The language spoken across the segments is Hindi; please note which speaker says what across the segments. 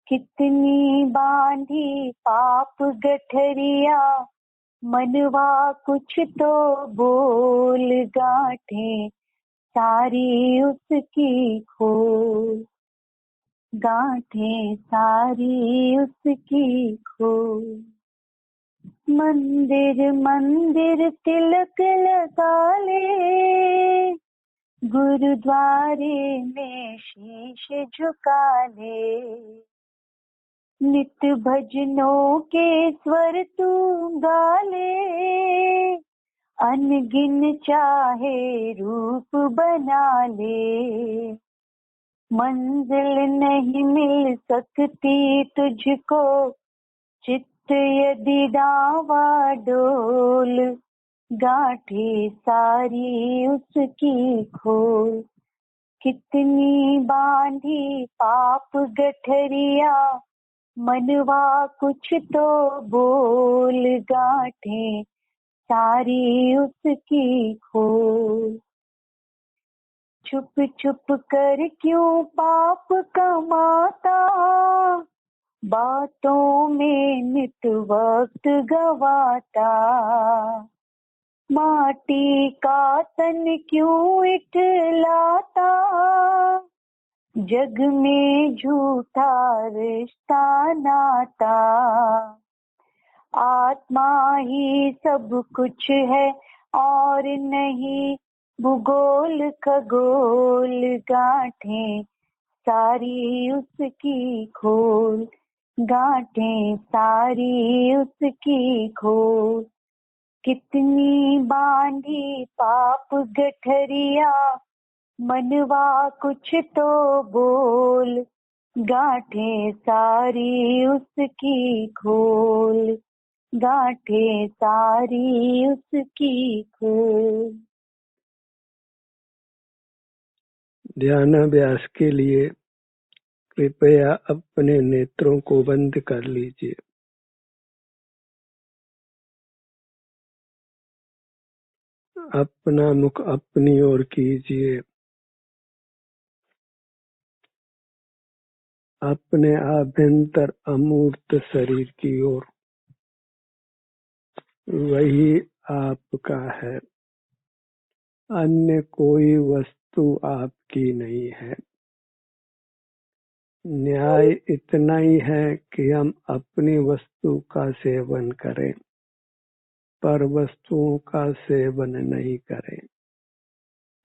Speaker 1: कितनी बांधी पाप गठरिया, मनवा कुछ तो बोल गांठे सारी उसकी खोल, गांठे सारी उसकी खोल। मंदिर मंदिर तिलक लगा ले, गुरुद्वारे में शीश झुका ले। नित भजनों के स्वर तू गा ले, अनगिन चाहे रूप बना ले। मंजिल नहीं मिल सकती तुझको, चित्त यदि डावाडोल, गांठे सारी उसकी खोल। कितनी बांधी पाप गठरिया, मनवा कुछ तो बोल गांठे सारी उसकी खोल। छुप छुप कर क्यों पाप कमाता, बातों में नित वक्त गवाता। माटी का तन क्यों इठलाता, जग में झूठा रिश्ता नाता। आत्मा ही सब कुछ है और नहीं भूगोल खगोल, गांठे सारी उसकी खोल, गांठे सारी उसकी खोल। कितनी बांधी पाप गठरिया, मनवा कुछ तो बोल, गांठे सारी उसकी खोल, गांठे सारी उसकी खोल।
Speaker 2: ध्यान अभ्यास के लिए कृपया अपने नेत्रों को बंद कर लीजिए। अपना मुख अपनी ओर कीजिए। अपने आभ्यंतर अमूर्त शरीर की ओर। वही आपका है, अन्य कोई वस्तु आपकी नहीं है। न्याय इतना ही है कि हम अपनी वस्तु का सेवन करें, पर वस्तुओं का सेवन नहीं करें।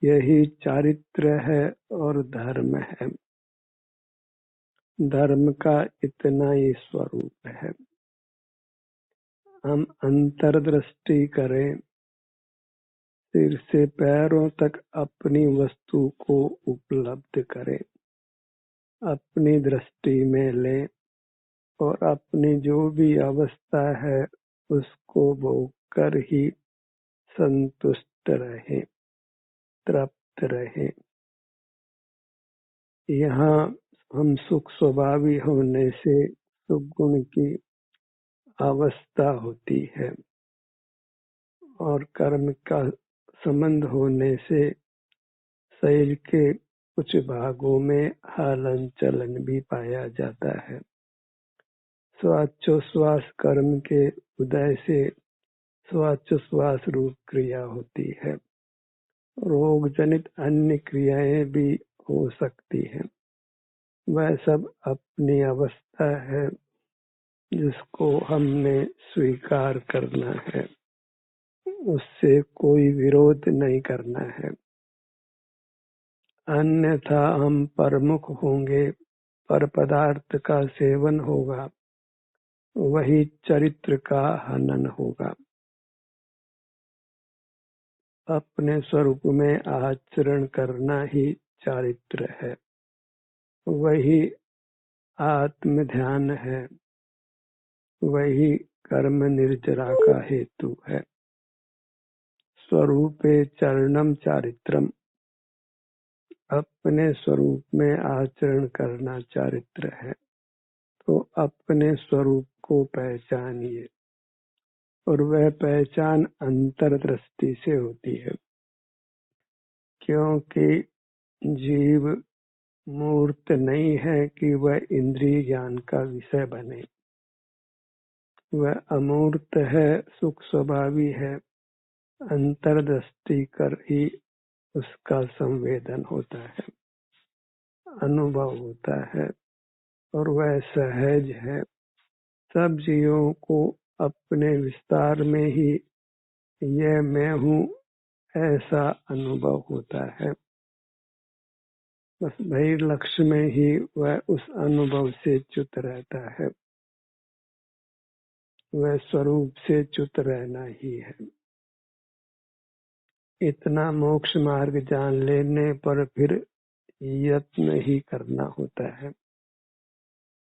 Speaker 2: यही चारित्र है और धर्म है। धर्म का इतना ही स्वरूप है। हम अंतर्दृष्टि करें, सिर से पैरों तक अपनी वस्तु को उपलब्ध करें, अपनी दृष्टि में लें और अपनी जो भी अवस्था है उसको भोग कर ही संतुष्ट रहें, तृप्त रहें। यहाँ हम सुख स्वभावी होने से सुख गुण की अवस्था होती है और कर्म का संबंध होने से शरीर के कुछ भागों में हलन चलन भी पाया जाता है। श्वासोच्छ्वास कर्म के उदय से श्वासोच्छ्वास रूप क्रिया होती है। रोग जनित अन्य क्रियाएं भी हो सकती हैं। वह सब अपनी अवस्था है जिसको हमने स्वीकार करना है, उससे कोई विरोध नहीं करना है। अन्यथा हम परमुख होंगे, पर पदार्थ का सेवन होगा, वही चरित्र का हनन होगा। अपने स्वरूप में आचरण करना ही चारित्र है, वही आत्म ध्यान है, वही कर्म निर्जरा का हेतु है। स्वरूपे चरणम चारित्रम, अपने स्वरूप में आचरण करना चारित्र है। तो अपने स्वरूप को पहचानिए और वह पहचान अंतर्दृष्टि से होती है, क्योंकि जीव मूर्त नहीं है कि वह इंद्रिय ज्ञान का विषय बने। वह अमूर्त है, सुख स्वभावी है, अंतर्दृष्टि कर ही उसका संवेदन होता है, अनुभव होता है और वह सहज है। सब जीवों को अपने विस्तार में ही यह मैं हूँ ऐसा अनुभव होता है। बस वही लक्ष्य में ही वह उस अनुभव से च्युत रहता है। वह स्वरूप से च्युत रहना ही है। इतना मोक्ष मार्ग जान लेने पर फिर यत्न ही करना होता है,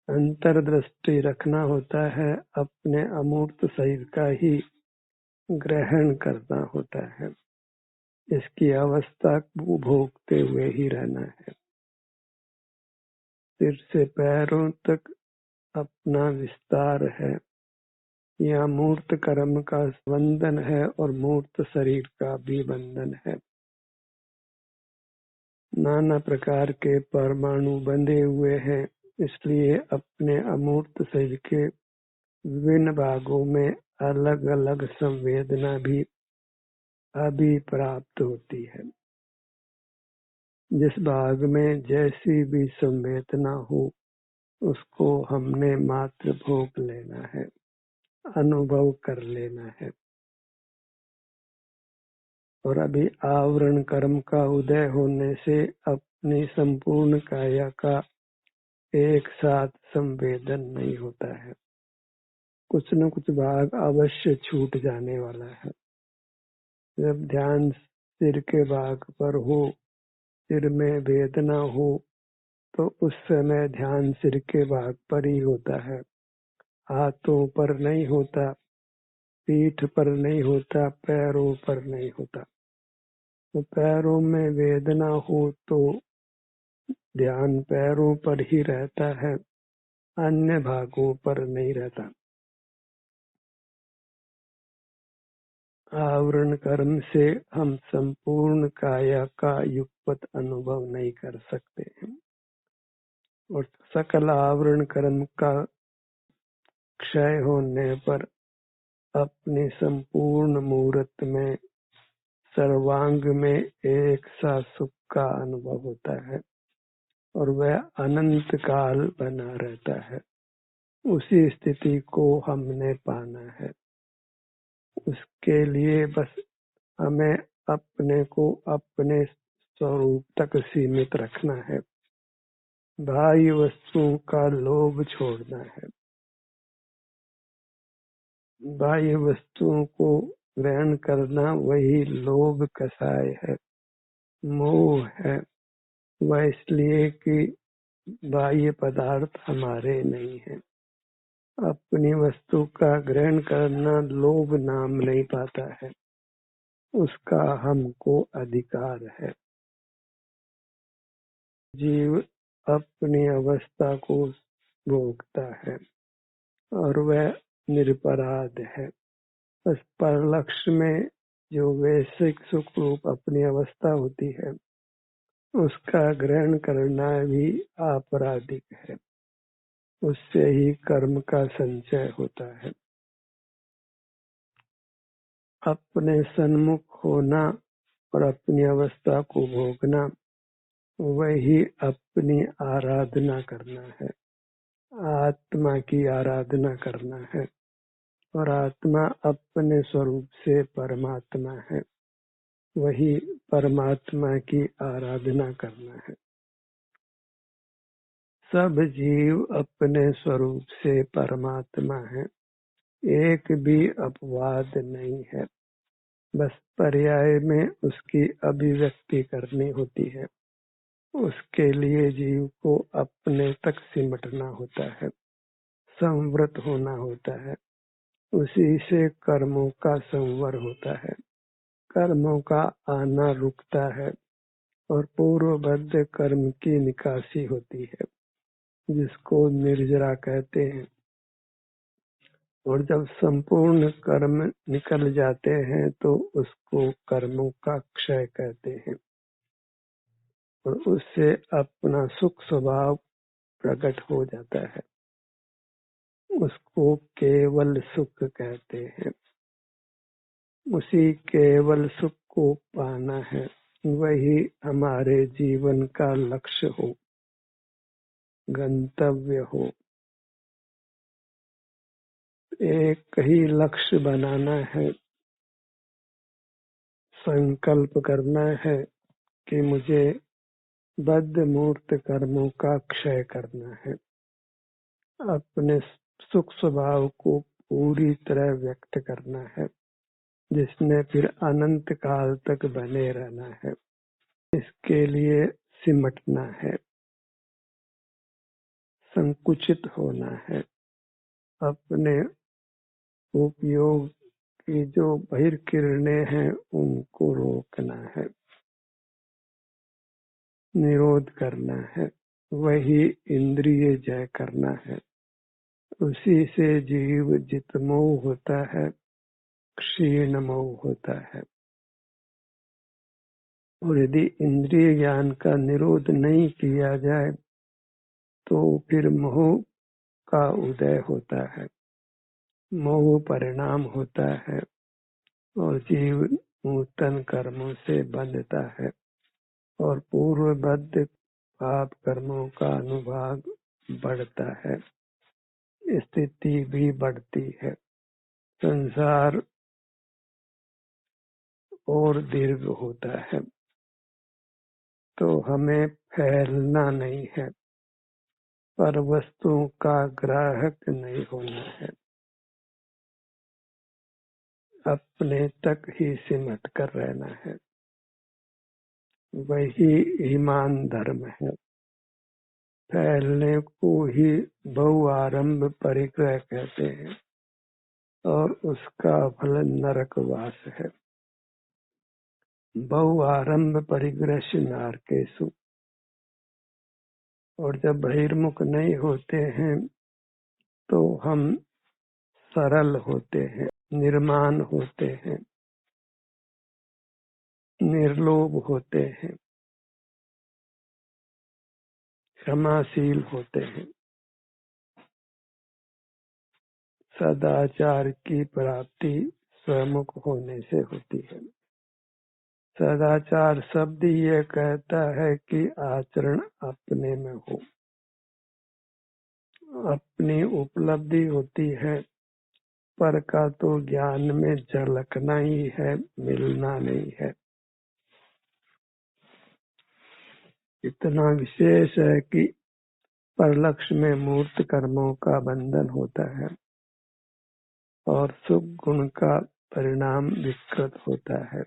Speaker 2: अंतर्दृष्टि रखना होता है, अपने अमूर्त शरीर का ही ग्रहण करना होता है, इसकी अवस्था को भोगते हुए ही रहना है। सिर से पैरों तक अपना विस्तार है। यह मूर्त कर्म का बंधन है और मूर्त शरीर का भी बंधन है। नाना प्रकार के परमाणु बंधे हुए हैं, इसलिए अपने अमूर्त शरीर के विभिन्न भागों में अलग अलग संवेदना भी अभी प्राप्त होती है। जिस भाग में जैसी भी संवेदना हो उसको हमने मात्र भोग लेना है, अनुभव कर लेना है। और अभी आवरण कर्म का उदय होने से अपनी संपूर्ण काया का एक साथ संवेदन नहीं होता है। कुछ न कुछ भाग अवश्य छूट जाने वाला है। जब ध्यान सिर के भाग पर हो, सिर में वेदना हो, तो उस समय ध्यान सिर के भाग पर ही होता है, हाथों पर नहीं होता, पीठ पर नहीं होता, पैरों पर नहीं होता। तो पैरों में वेदना हो तो ध्यान पैरों पर ही रहता है, अन्य भागों पर नहीं रहता। आवरण कर्म से हम संपूर्ण काया का युगपत अनुभव नहीं कर सकते हैं और सकल आवरण कर्म का क्षय होने पर अपने संपूर्ण मूर्त में सर्वांग में एक सा सुख का अनुभव होता है और वह अनंत काल बना रहता है। उसी स्थिति को हमने पाना है। उसके लिए बस हमें अपने को अपने स्वरूप तक सीमित रखना है, बाह्य वस्तुओं का लोभ छोड़ना है। बाह्य वस्तुओं को ग्रहण करना वही लोभ कसाय है, मोह है। वह इसलिए कि बाह्य पदार्थ हमारे नहीं है। अपनी वस्तु का ग्रहण करना लोभ नाम नहीं पाता है, उसका हमको अधिकार है। जीव अपनी अवस्था को भोगता है और वह निरपराध है। बस पर लक्ष्य में जो वैश्विक सुख रूप अपनी अवस्था होती है उसका ग्रहण करना भी आपराधिक है। उससे ही कर्म का संचय होता है। अपने सन्मुख होना और अपनी अवस्था को भोगना वही अपनी आराधना करना है, आत्मा की आराधना करना है। और आत्मा अपने स्वरूप से परमात्मा है, वही परमात्मा की आराधना करना है। सब जीव अपने स्वरूप से परमात्मा है, एक भी अपवाद नहीं है। बस पर्याय में उसकी अभिव्यक्ति करनी होती है। उसके लिए जीव को अपने तक सिमटना होता है, संवृत होना होता है। उसी से कर्मों का संवर होता है, कर्मों का आना रुकता है और पूर्वबद्ध कर्म की निकासी होती है, जिसको निर्जरा कहते हैं। और जब संपूर्ण कर्म निकल जाते हैं तो उसको कर्मों का क्षय कहते हैं। और उससे अपना सुख स्वभाव प्रकट हो जाता है। उसको केवल सुख कहते हैं। उसी केवल सुख को पाना है, वही हमारे जीवन का लक्ष्य हो, गंतव्य हो। एक ही लक्ष्य बनाना है, संकल्प करना है कि मुझे बद्ध मूर्त कर्मों का क्षय करना है, अपने सुख स्वभाव को पूरी तरह व्यक्त करना है, जिसमें फिर अनंत काल तक बने रहना है। इसके लिए सिमटना है, संकुचित होना है, अपने उपयोग की जो बहिर्किरणें हैं उनको रोकना है, निरोध करना है, वही इंद्रिय जय करना है। उसी से जीव जितमोह होता है, क्षीणमोह होता है। और यदि इंद्रिय ज्ञान का निरोध नहीं किया जाए तो फिर मोह का उदय होता है, मोह परिणाम होता है और जीव नूतन कर्मों से बंधता है और पूर्वबद्ध पाप कर्मों का अनुभाग बढ़ता है, स्थिति भी बढ़ती है, संसार और दीर्घ होता है। तो हमें फैलना नहीं है, पर वस्तुओं का ग्राहक नहीं होना है, अपने तक ही सिमट कर रहना है। वही ईमान धर्म है। फैलने को ही बहुआरंभ परिग्रह कहते हैं और उसका फल नरकवास है। बहुआरंभ परिग्रह नारकेशु। और जब बहिर्मुख नहीं होते हैं तो हम सरल होते हैं, निर्माण होते हैं, निर्लोभ होते हैं, क्षमाशील होते हैं। सदाचार की प्राप्ति स्वमुख होने से होती है। सदाचार शब्द ये कहता है कि आचरण अपने में हो, अपनी उपलब्धि होती है, पर का तो ज्ञान में झलकना ही है, मिलना नहीं है। इतना विशेष है कि परलक्ष्य में मूर्त कर्मों का बंधन होता है और सुख गुण का परिणाम विकृत होता है,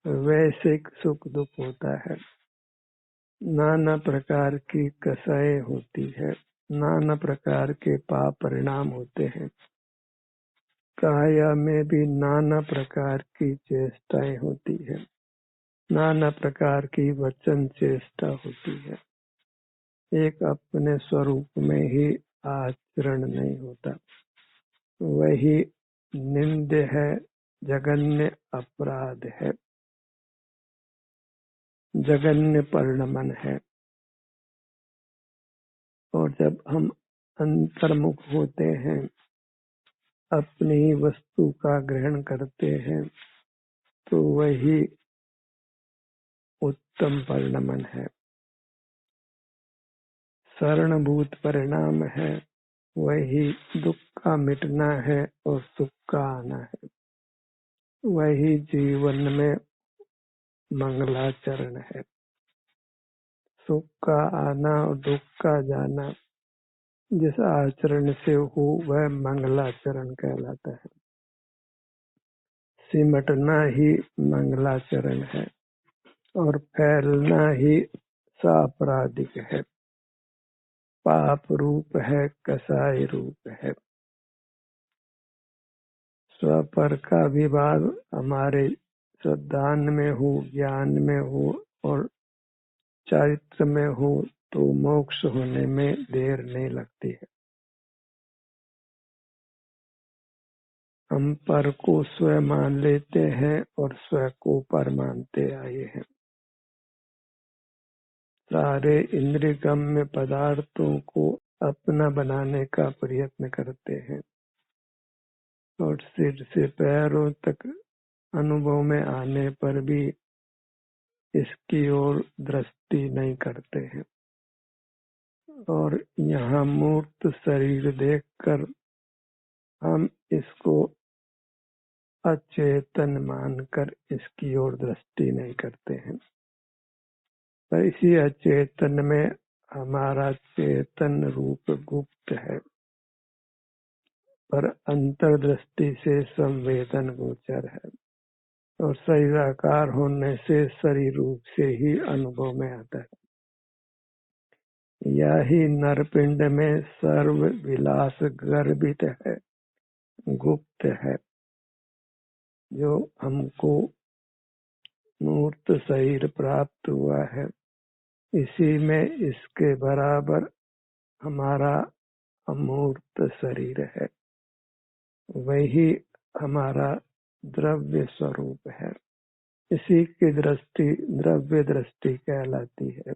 Speaker 2: वैश्विक सुख दुख होता है, नाना प्रकार की कसाएं होती है, नाना प्रकार के पाप परिणाम होते हैं, काया में भी नाना प्रकार की चेष्टाएं होती है, नाना प्रकार की वचन चेष्टा होती है। एक अपने स्वरूप में ही आचरण नहीं होता, वही निंद्य है, जघन्य अपराध है, जघन्य परिणमन है। और जब हम अंतर्मुख होते हैं, अपनी वस्तु का ग्रहण करते हैं, तो वही उत्तम परिणमन है, शरणभूत परिणाम है, वही दुख का मिटना है और सुख का आना है, वही जीवन में मंगलाचरण है। सुख का आना और दुख का जाना जिस आचरण से हो वह मंगलाचरण कहलाता है। सिमटना ही मंगलाचरण है और फैलना ही सापराधिक है, पाप रूप है, कसाई रूप है। स्वपर का विभाग हमारे श्रद्धान में हो, ज्ञान में हो और चारित्र में हो तो मोक्ष होने में देर नहीं लगती है। हम पर को स्व मान लेते हैं और स्व को पर मानते आए हैं। सारे इंद्रियगम्य पदार्थों को अपना बनाने का प्रयत्न करते हैं और सिर से पैरों तक अनुभव में आने पर भी इसकी ओर दृष्टि नहीं करते हैं और यहाँ मूर्त शरीर देखकर हम इसको अचेतन मानकर इसकी ओर दृष्टि नहीं करते हैं। पर इसी अचेतन में हमारा चेतन रूप गुप्त है, पर अंतर्दृष्टि से संवेदन गोचर है और शरीराकार होने से शरीर रूप से ही अनुभव में आता है। यही नरपिंड में सर्व विलास गर्भित है, गुप्त है, जो हमको मूर्त शरीर प्राप्त हुआ है। इसी में इसके बराबर हमारा अमूर्त शरीर है, वही हमारा द्रव्य स्वरूप है। इसी की दृष्टि द्रव्य दृष्टि कहलाती है।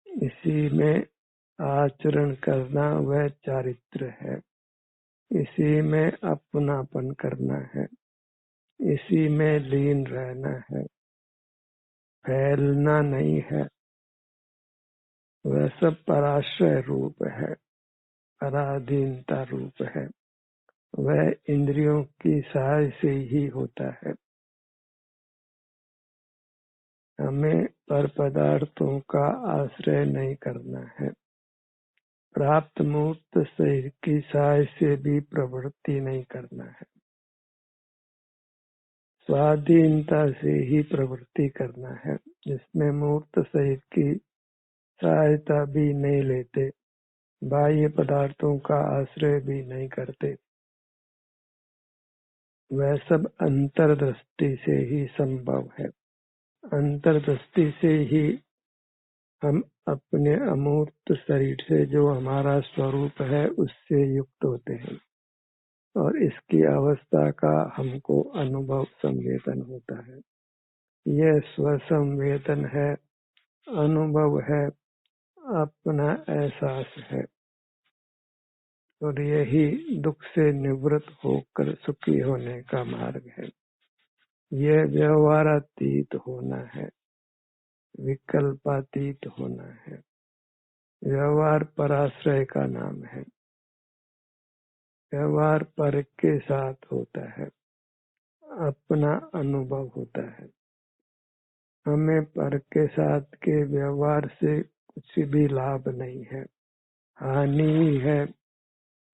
Speaker 2: इसी में आचरण करना वह चारित्र है, इसी में अपनापन करना है, इसी में लीन रहना है, फैलना नहीं है। वह सब पराश्रय रूप है, पराधीनता रूप है। वह इंद्रियों की सहाय से ही होता है। हमें पर पदार्थों का आश्रय नहीं करना है। प्राप्त मूर्त शरीर की सहाय से भी प्रवृत्ति नहीं करना है। स्वाधीनता से ही प्रवृत्ति करना है, जिसमें मूर्त शरीर की सहायता भी नहीं लेते, बाह्य पदार्थों का आश्रय भी नहीं करते। वह सब अंतर्दृष्टि से ही संभव है। अंतर्दृष्टि से ही हम अपने अमूर्त शरीर से, जो हमारा स्वरूप है, उससे युक्त होते हैं और इसकी अवस्था का हमको अनुभव संवेदन होता है। यह स्वसंवेदन है, अनुभव है, अपना एहसास है और यही दुख से निवृत्त होकर सुखी होने का मार्ग है। यह व्यवहारातीत होना है, विकल्पातीत होना है। व्यवहार पराश्रय का नाम है। व्यवहार पर के साथ होता है, अपना अनुभव होता है। हमें पर के साथ के व्यवहार से कुछ भी लाभ नहीं है, हानि ही है,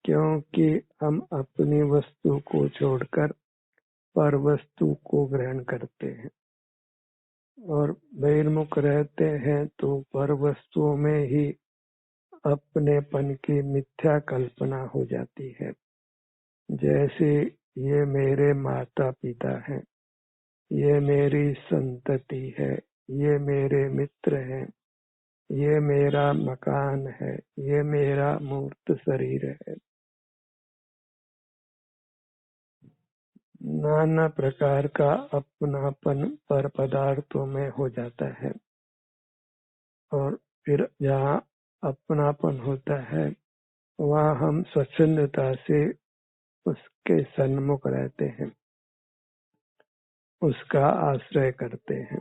Speaker 2: क्योंकि हम अपनी वस्तु को छोड़कर पर वस्तु को ग्रहण करते हैं और बहिर्मुख रहते हैं तो पर वस्तुओं में ही अपनेपन की मिथ्या कल्पना हो जाती है। जैसे ये मेरे माता पिता हैं, ये मेरी संतति है, ये मेरे मित्र हैं, ये मेरा मकान है, ये मेरा मूर्त शरीर है। नाना प्रकार का अपनापन पर पदार्थों में हो जाता है और फिर जहाँ अपनापन होता है वहाँ हम स्वच्छंदता से उसके सन्मुख रहते हैं, उसका आश्रय करते हैं।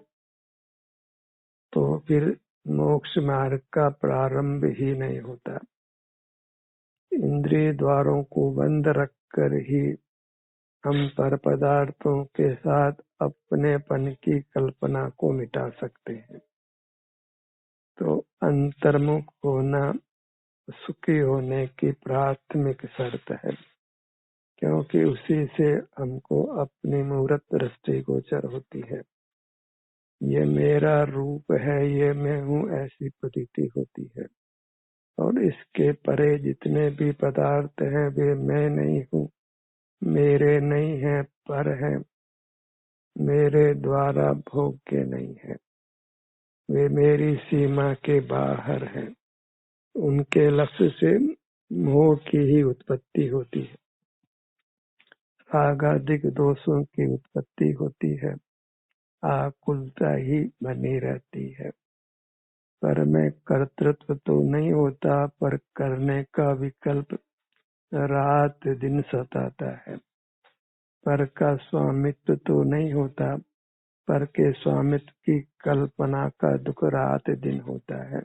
Speaker 2: तो फिर मोक्ष मार्ग का प्रारंभ ही नहीं होता। इंद्रिय द्वारों को बंद रखकर ही हम पर पदार्थों के साथ अपनेपन की कल्पना को मिटा सकते हैं। तो अंतर्मुख होना सुखी होने की प्राथमिक शर्त है, क्योंकि उसी से हमको अपनी मूर्त दृष्टि गोचर होती है। ये मेरा रूप है, ये मैं हूँ, ऐसी प्रतीति होती है और इसके परे जितने भी पदार्थ हैं वे मैं नहीं हूँ, मेरे नहीं है, पर है, मेरे द्वारा भोग्य नहीं है, वे मेरी सीमा के बाहर हैं। उनके लक्ष्य से मोह की ही उत्पत्ति होती है, रागादिक दोषों की उत्पत्ति होती है, आकुलता ही बनी रहती है। पर में कर्तृत्व तो नहीं होता, पर करने का विकल्प रात दिन सताता है। पर का स्वामित्व तो नहीं होता, पर के स्वामित्व की कल्पना का दुख रात दिन होता है।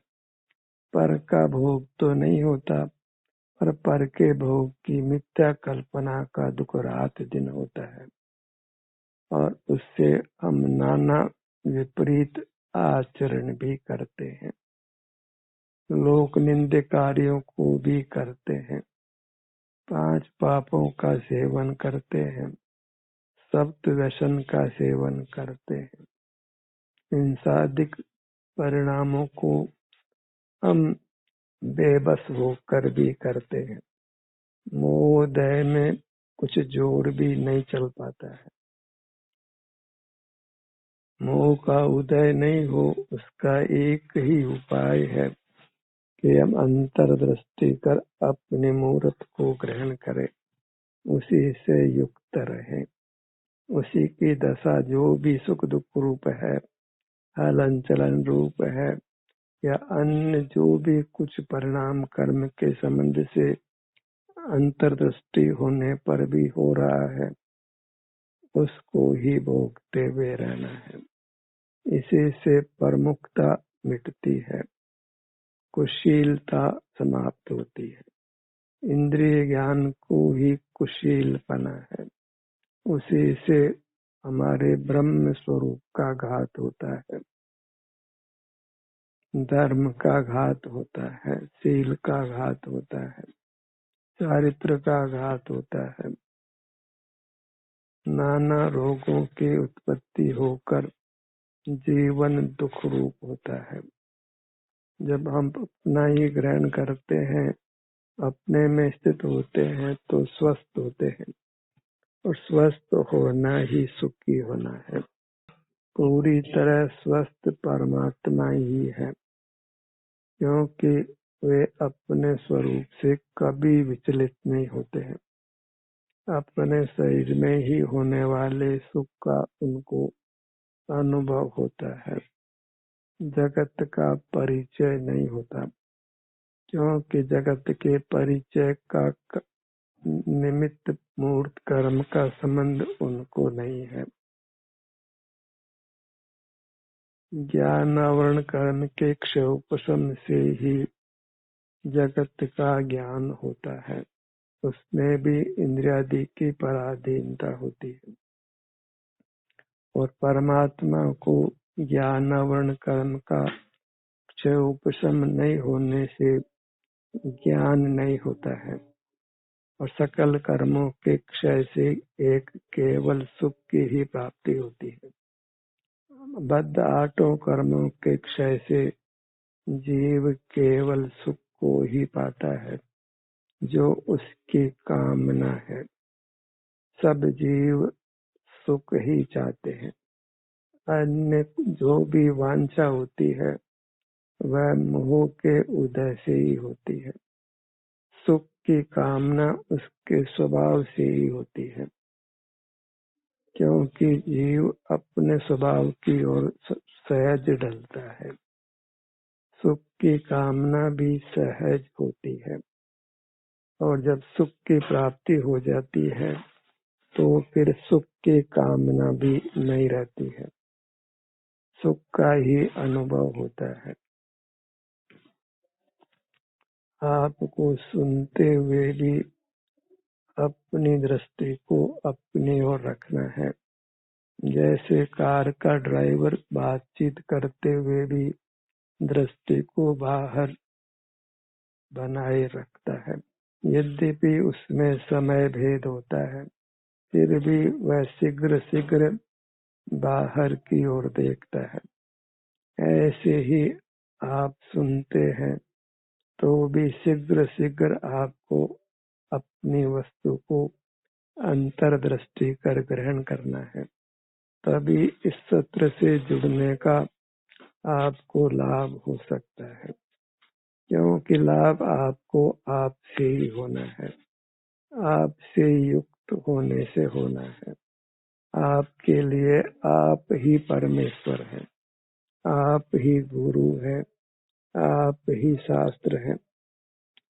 Speaker 2: पर का भोग तो नहीं होता, पर के भोग की मिथ्या कल्पना का दुख रात दिन होता है, और उससे हम नाना विपरीत आचरण भी करते हैं, लोक निंदे कार्यों को भी करते हैं, 5 पापों का सेवन करते हैं, सप्त व्यसन का सेवन करते हैं। इन साधिक परिणामों को हम बेबस होकर भी करते हैं। मोह में कुछ जोर भी नहीं चल पाता है। मोह का उदय नहीं हो, उसका एक ही उपाय है कि हम अंतर्दृष्टि कर अपने मूर्त को ग्रहण करें, उसी से युक्त रहें। उसी की दशा जो भी सुख दुख रूप है, हलन चलन रूप है, या अन्य जो भी कुछ परिणाम कर्म के संबंध से अंतर्दृष्टि होने पर भी हो रहा है, उसको ही भोगते हुए रहना है। इसी से प्रमुखता मिटती है, कुशीलता समाप्त होती है। इंद्रिय ज्ञान को ही कुशीलपना है। उसी से हमारे ब्रह्म स्वरूप का घात होता है, धर्म का घात होता है, शील का घात होता है, चारित्र का घात होता है। नाना रोगों की उत्पत्ति होकर जीवन दुख रूप होता है। जब हम अपना ही ग्रहण करते हैं, अपने में स्थित होते हैं, तो स्वस्थ होते हैं, और स्वस्थ होना ही सुखी होना है। पूरी तरह स्वस्थ परमात्मा ही है, क्योंकि वे अपने स्वरूप से कभी विचलित नहीं होते हैं। अपने शरीर में ही होने वाले सुख का उनको अनुभव होता है, जगत का परिचय नहीं होता, क्योंकि जगत के परिचय का निमित्त मूर्त कर्म का संबंध उनको नहीं है। ज्ञान आवरण कर्म के क्षयोपशम से ही जगत का ज्ञान होता है, उसमें भी इंद्रियादि की पराधीनता होती है, और परमात्मा को ज्ञान आवरण कर्म का क्षयोपशम नहीं होने से ज्ञान नहीं होता है, और सकल कर्मों के क्षय से एक केवल सुख की ही प्राप्ति होती है। बद्ध 8 कर्मों के क्षय से जीव केवल सुख को ही पाता है, जो उसकी कामना है। सब जीव सुख ही चाहते हैं, अन्य जो भी वांछा होती है वह मोह के उदय से ही होती है। सुख की कामना उसके स्वभाव से ही होती है, क्योंकि जीव अपने स्वभाव की ओर सहज ढलता है। सुख की कामना भी सहज होती है, और जब सुख की प्राप्ति हो जाती है तो फिर सुख की कामना भी नहीं रहती है, सुख का ही अनुभव होता है। आपको सुनते हुए भी अपनी दृष्टि को अपनी ओर रखना है। जैसे कार का ड्राइवर बातचीत करते हुए भी दृष्टि को बाहर बनाए रखता है, यद्यपि उसमें समय भेद होता है, फिर भी वह शीघ्र बाहर की ओर देखता है। ऐसे ही आप सुनते हैं तो भी शीघ्र आपको अपनी वस्तु को अंतर्दृष्टि कर ग्रहण करना है, तभी इस सत्र से जुड़ने का आपको लाभ हो सकता है, क्योंकि लाभ आपको आपसे ही होना है, आपसे युक्त होने से होना है। आपके लिए आप ही परमेश्वर हैं, आप ही गुरु हैं, आप ही शास्त्र हैं।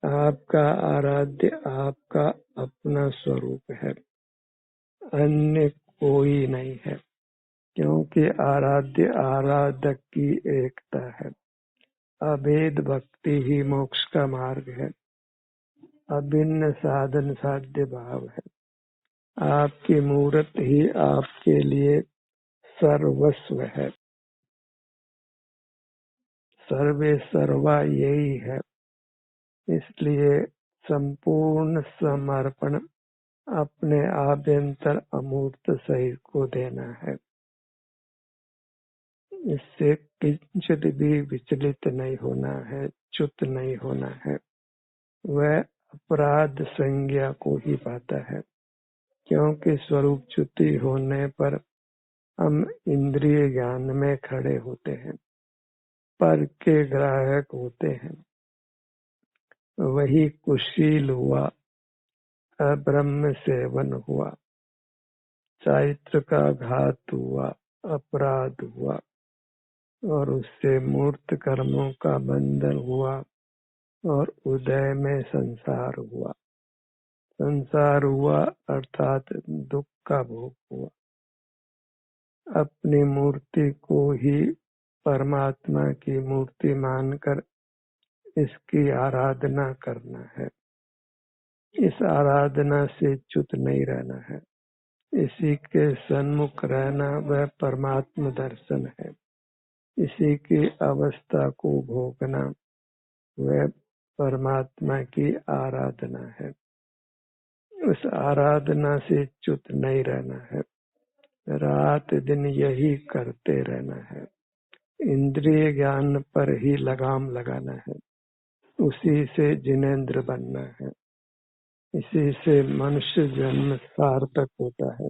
Speaker 2: आपका आराध्य आपका अपना स्वरूप है, अन्य कोई नहीं है, क्योंकि आराध्य आराधक की एकता है। अभेद भक्ति ही मोक्ष का मार्ग है, अभिन्न साधन साध्य भाव है। आपकी मूर्त ही आपके लिए सर्वस्व है, सर्वे सर्वा यही है। इसलिए संपूर्ण समर्पण अपने आभ्यंतर अमूर्त शरीर को देना है। इससे किंचित भी विचलित नहीं होना है, च्युत नहीं होना है। वह अपराध संज्ञा को ही पाता है, क्योंकि स्वरूप च्युति होने पर हम इंद्रिय ज्ञान में खड़े होते हैं, पर के ग्राहक होते हैं। वही कुशील हुआ, अब्रह्म सेवन हुआ, चारित्र का घात हुआ, अपराध हुआ, और उससे मूर्त कर्मों का बंधन हुआ, और उदय में संसार हुआ। संसार हुआ अर्थात दुख का भोग हुआ। अपनी मूर्ति को ही परमात्मा की मूर्ति मानकर इसकी आराधना करना है। इस आराधना से च्युत नहीं रहना है। इसी के सन्मुख रहना वह परमात्म दर्शन है। इसी की अवस्था को भोगना वह परमात्मा की आराधना है। उस आराधना से च्युत नहीं रहना है, रात दिन यही करते रहना है। इंद्रिय ज्ञान पर ही लगाम लगाना है, उसी से जिनेंद्र बनना है। इसी से मनुष्य जन्म सार्थक होता है।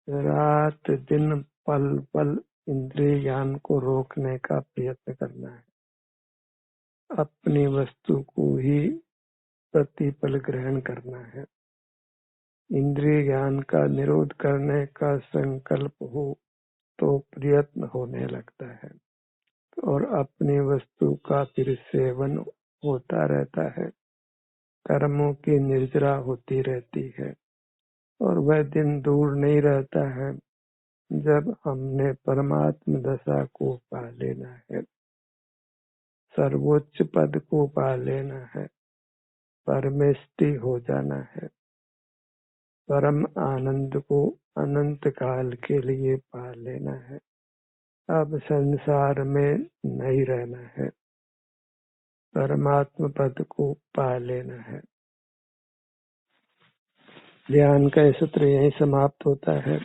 Speaker 2: रात दिन पल पल इंद्रिय ज्ञान को रोकने का प्रयत्न करना है। अपनी वस्तु को ही प्रतिपल ग्रहण करना है। इंद्रिय ज्ञान का निरोध करने का संकल्प हो तो प्रयत्न होने लगता है, और अपनी वस्तु का फिर सेवन होता रहता है। कर्मों की निर्जरा होती रहती है, और वह दिन दूर नहीं रहता है जब हमने परमात्म दशा को पा लेना है, सर्वोच्च पद को पा लेना है, परमेष्टि हो जाना है, परम आनंद को अनंत काल के लिए पा लेना है। अब संसार में नहीं रहना है, परमात्म पद को पा लेना है। ध्यान का सूत्र यहीं समाप्त होता है।